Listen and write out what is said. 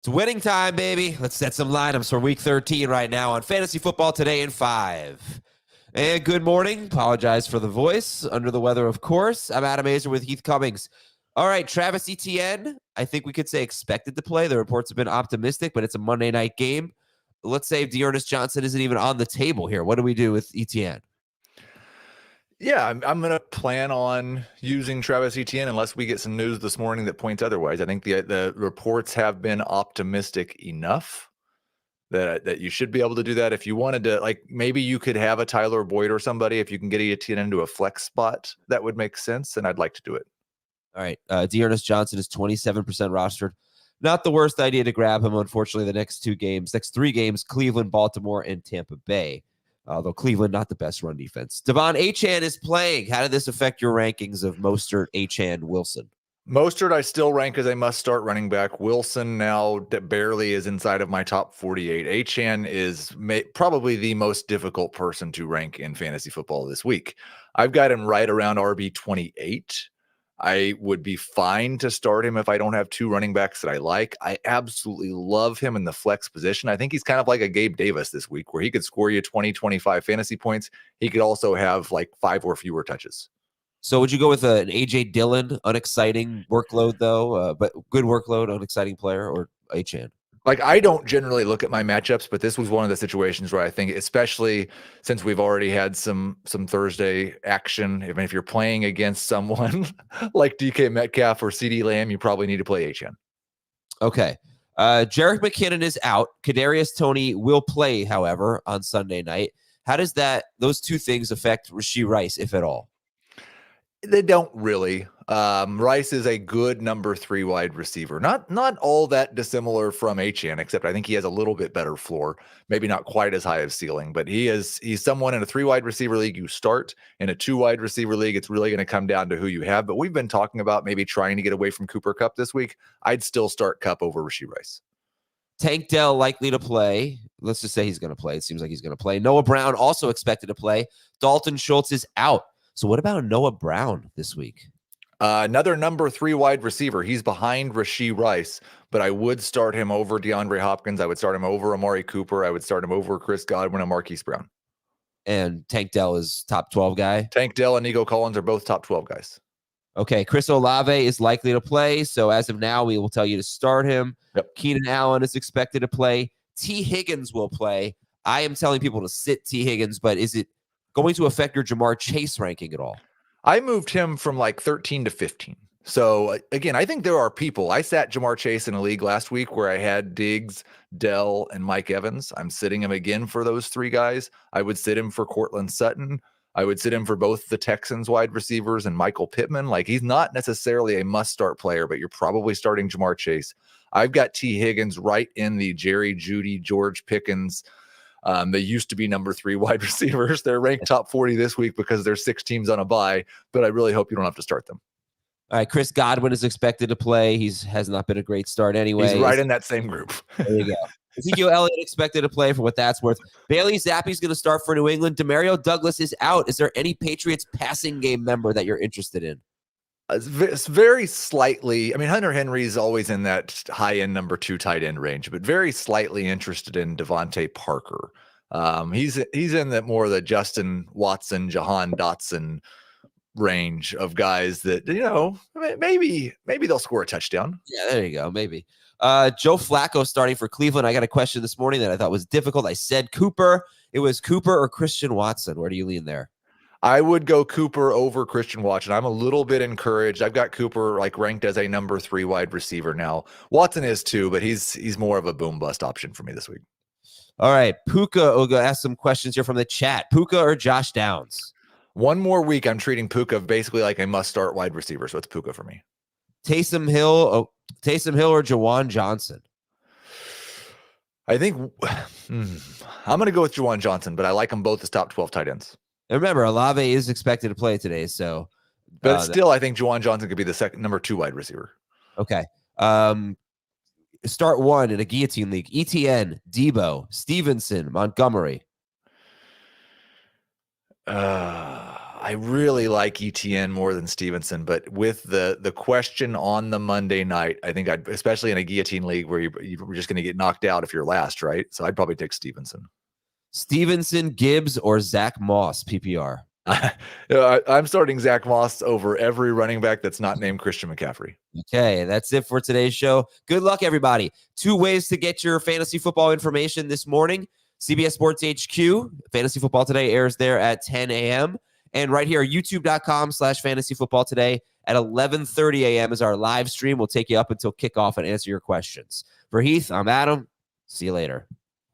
It's winning time, baby. Let's set some lineups for week 13 right now on Fantasy Football Today in 5. And good morning. Apologize for the voice. Under the weather, of course. I'm Adam Azer with Heath Cummings. All right, Travis Etienne, I think we could say expected to play. The reports have been optimistic, but it's a Monday night game. Let's say if Dearness Johnson isn't even on the table here. What do we do with Etienne? Yeah, I'm going to plan on using Travis Etienne unless we get some news this morning that points otherwise. I think the reports have been optimistic enough that you should be able to do that. If you wanted to, like, maybe you could have a Tyler Boyd or somebody. If you can get Etienne into a flex spot, that would make sense, and I'd like to do it. All right, Dearness Johnson is 27% rostered. Not the worst idea to grab him, unfortunately, the next 3 games, Cleveland, Baltimore, and Tampa Bay. Although Cleveland, not the best run defense. Devon Achane is playing. How did this affect your rankings of Mostert, Achane, Wilson? Mostert, I still rank as a must-start running back. Wilson now barely is inside of my top 48. Achane is probably the most difficult person to rank in fantasy football this week. I've got him right around RB 28. I would be fine to start him if I don't have 2 running backs that I like. I absolutely love him in the flex position. I think he's kind of like a Gabe Davis this week, where he could score you 20, 25 fantasy points. He could also have like 5 or fewer touches. So would you go with an A.J. Dillon, unexciting workload though, but good workload, unexciting player, or Achane? Like, I don't generally look at my matchups, but this was one of the situations where I think, especially since we've already had some Thursday action, even if you're playing against someone like DK Metcalf or CD Lamb, you probably need to play Achane. Okay. Jerick McKinnon is out. Kadarius Toney will play, however, on Sunday night. How does those 2 things affect Rashee Rice, if at all? They don't really. Rice is a good number 3 wide receiver. Not all that dissimilar from Achane, except I think he has a little bit better floor. Maybe not quite as high of ceiling, but he's someone in a 3 wide receiver league you start. In a 2 wide receiver league, it's really going to come down to who you have. But we've been talking about maybe trying to get away from Cooper Kupp this week. I'd still start Kupp over Rashee Rice. Tank Dell likely to play. Let's just say he's going to play. It seems like he's going to play. Noah Brown also expected to play. Dalton Schultz is out. So what about Noah Brown this week? Another number 3 wide receiver. He's behind Rashee Rice, but I would start him over DeAndre Hopkins. I would start him over Amari Cooper. I would start him over Chris Godwin and Marquise Brown. And Tank Dell is top 12 guy? Tank Dell and Nico Collins are both top 12 guys. Okay, Chris Olave is likely to play. So as of now, we will tell you to start him. Yep. Keenan Allen is expected to play. T. Higgins will play. I am telling people to sit T. Higgins, but is it going to affect your Jamar Chase ranking at all? I moved him from like 13 to 15. So again, I think there are people. I sat Jamar Chase in a league last week where I had Diggs, Dell, and Mike Evans. I'm sitting him again for those 3 guys. I would sit him for Cortland Sutton. I would sit him for both the Texans wide receivers and Michael Pittman. Like, he's not necessarily a must-start player, but you're probably starting Jamar Chase. I've got T. Higgins right in the Jerry Jeudy, George Pickens. They used to be number 3 wide receivers. They're ranked top 40 this week because there's 6 teams on a bye, but I really hope you don't have to start them. All right, Chris Godwin is expected to play. Has not been a great start anyway. He's right in that same group. There you go. Ezekiel Elliott expected to play for what that's worth. Bailey Zappi's going to start for New England. Demario Douglas is out. Is there any Patriots passing game member that you're interested in? It's very slightly. I mean, Hunter Henry's always in that high-end number 2 tight end range, but very slightly interested in Devontae Parker. He's in that more of the Justin Watson, Jahan Dotson range of guys that, maybe they'll score a touchdown. Yeah, there you go. Maybe. Joe Flacco starting for Cleveland. I got a question this morning that I thought was difficult. I said Cooper. It was Cooper or Christian Watson. Where do you lean there? I would go Cooper over Christian Watson. I'm a little bit encouraged. I've got Cooper ranked as a number 3 wide receiver now. Watson is too, but he's more of a boom bust option for me this week. All right, Puka will go ask some questions here from the chat. Puka or Josh Downs? One more week, I'm treating Puka basically like a must-start wide receiver, so it's Puka for me. Taysom Hill or Jawan Johnson? I think I'm going to go with Jawan Johnson, but I like them both as top 12 tight ends. And remember, Olave is expected to play today, so. But still, I think Jawan Johnson could be the number 2 wide receiver. Okay. Start 1 in a guillotine league. ETN, Debo, Stevenson, Montgomery. I I really like ETN more than Stevenson, but with the question on the Monday night, I think especially in a guillotine league where you're just going to get knocked out if you're last, right? So I'd probably take Stevenson. Stevenson, Gibbs, or Zach Moss, PPR? I'm starting Zach Moss over every running back that's not named Christian McCaffrey. Okay, that's it for today's show. Good luck, everybody. 2 ways to get your fantasy football information this morning. CBS Sports HQ, Fantasy Football Today airs there at 10 a.m. And right here, youtube.com/fantasy football today at 11:30 a.m. is our live stream. We'll take you up until kickoff and answer your questions. For Heath, I'm Adam. See you later.